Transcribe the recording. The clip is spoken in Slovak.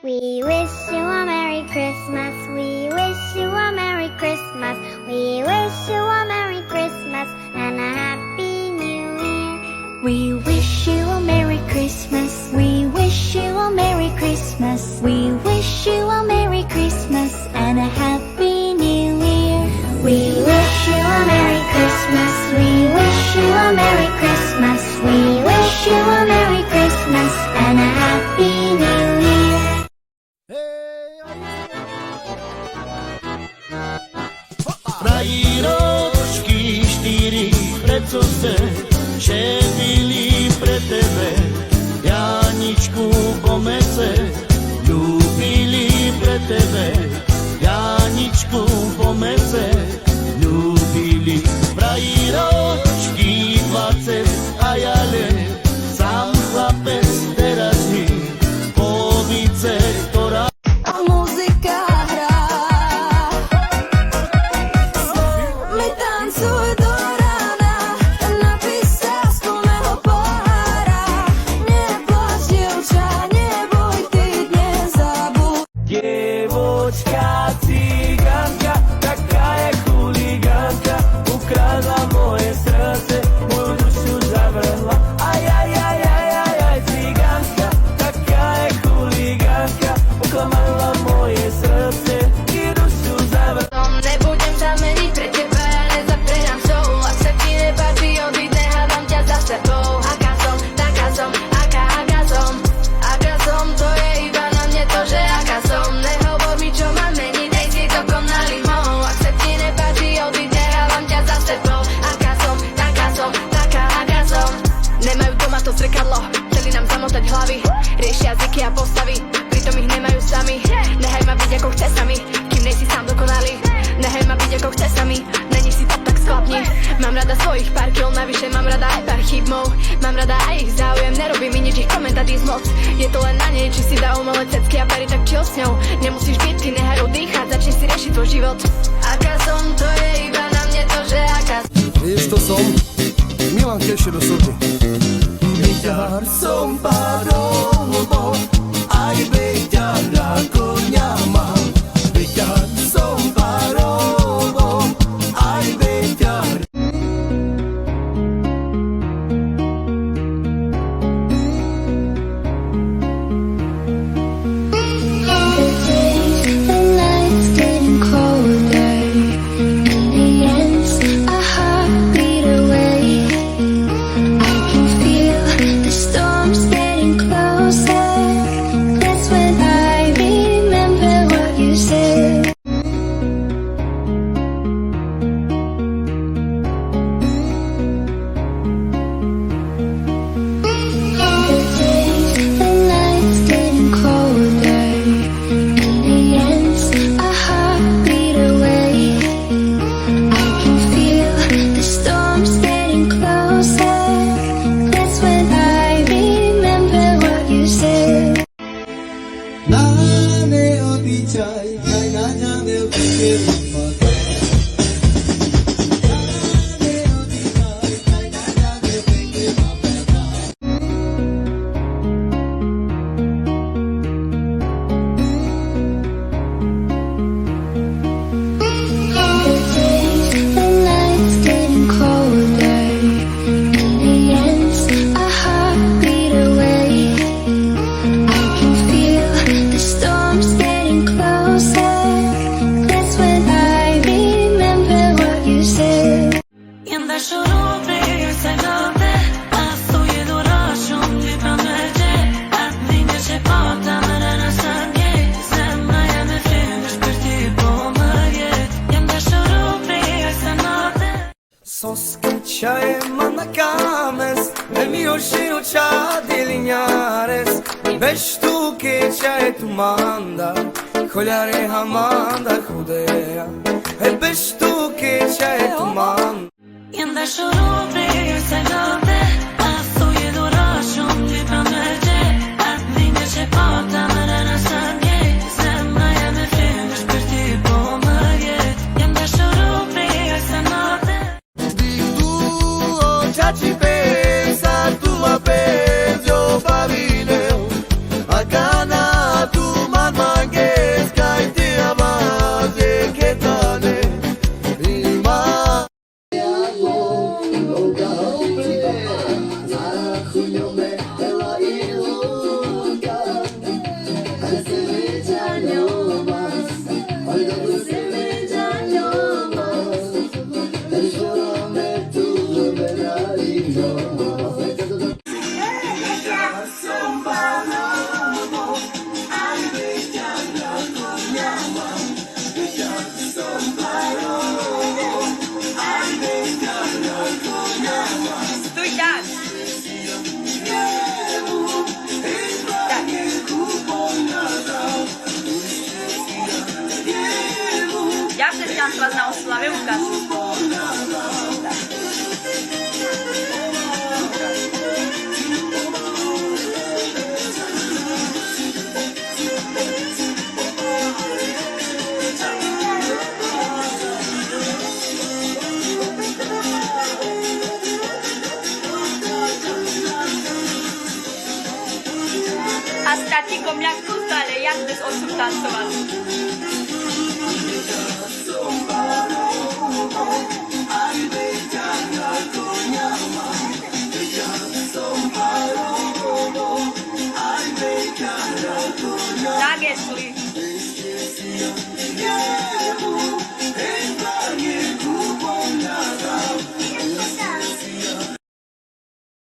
We wish you a Merry Christmas. We wish you a Merry Christmas. We wish you a Merry Christmas and a Happy New Year. We wish you a Merry Christmas. We wish you a Merry Christmas. We wish you a Merry Christmas and a Happy New Year. We wish you a Merry Christmas. We wish you a Merry Christmas. We wish you a Merry Christmas and a Happy New Year. Frajiročky štyri pred sose šedili pre tebe, Janičku pomece, ľúbili pre tebe, Janičku pomece, ľúbili. Frajiročky 20 a ja len sám chlapec teražný, povice, ktorá Muzika hrá, my tancuj do rána, napij sa z plného pohára. Neplač, dievča, neboj, ty dnes zabudь. Dievočka, cigánka, taká je chuligánka, ukradla moje srdce, moju dušu zavrhla. Aj, cigánka, taká je chuligánka, uklamala moje srdce i dušu zavrhla. Nebudem sa meniť pre teba, ja nezaprenám show. Ak sa ti nepáči, odíď, nehádam ťa za sebou. Aká som, taká som, aká som. Aká som, to je iba na mne to, že aká som. Nehovor mi, čo mám meniť, dej si dokonalý mou. Ak sa ti nepáči, odíď, nehádam ťa za sebou. Aká som, taká aká som. Nemajú doma to zrkadlo, chceli nám zamotať hlavy. Riešia zvyky a postavy, pritom ich nemajú sami. Nehaj ma byť ako chce sami, kým nejsi sám dokonalý. Nehaj ma byť ako chce sami, není si tak sklapni. Mám rada svojich pár kil, navyše mám rada aj pár chybmov. Mám rada aj ich záujem, nerobí mi nič ich komentadizmoc. Je to len na nej, či si dá umelé cecky a pery, tak chill s ňou. Nemusíš byť, ty nehaj dýchať, začni si riešiť tvoj život. Aká som, to je iba na mne to, že aká som. Vieš, to som Milan Keši do Srby. Vyťar som párobom, aj beťar ako koňa mám. Vyťar som párobom, aj beťar. The days, the nights getting colder. In the ends, a heartbeat away. I can feel the storms getting closer. That's when I remember what you said. The days, the nights getting colder. In the ends, a heartbeat away. I can feel the storms getting closer. That's when I remember what you said. Nane običaj, aj na ňa neukryje upadá. Nane običaj, aj na ňa neukryje upadá. The days, the nights getting colder. In the ends, a heartbeat away. I can feel the storms getting closer. That's when I remember what you said. Jenda shurubri, se note, asu je durašum, ti pamete, at minge që pata më rana sange, zemra ja me frysh për ti po më jet. Jenda shurubri, se note. Soskëqa e manakames, dhe mi oshinu qa dilinjares, Beshtu keqa e tu manda, kolare hamanda khudeja, e beshtu keqa e tu manda. Jenda shurubri, se note, asu je durašum, ti pamete, at minge që pata më rana sange, zemra ja me frysh për ti po më jet. Jenda shurubri, se note. Tu già ci pensa, tu ma pensi, oh famiglia, a cana tu ma Stój tak! Tak. Ja přesňám vás na oslavě ukážu. A s tatíkom jak poznali, jak bys odsud tancoval. Tak, jestli.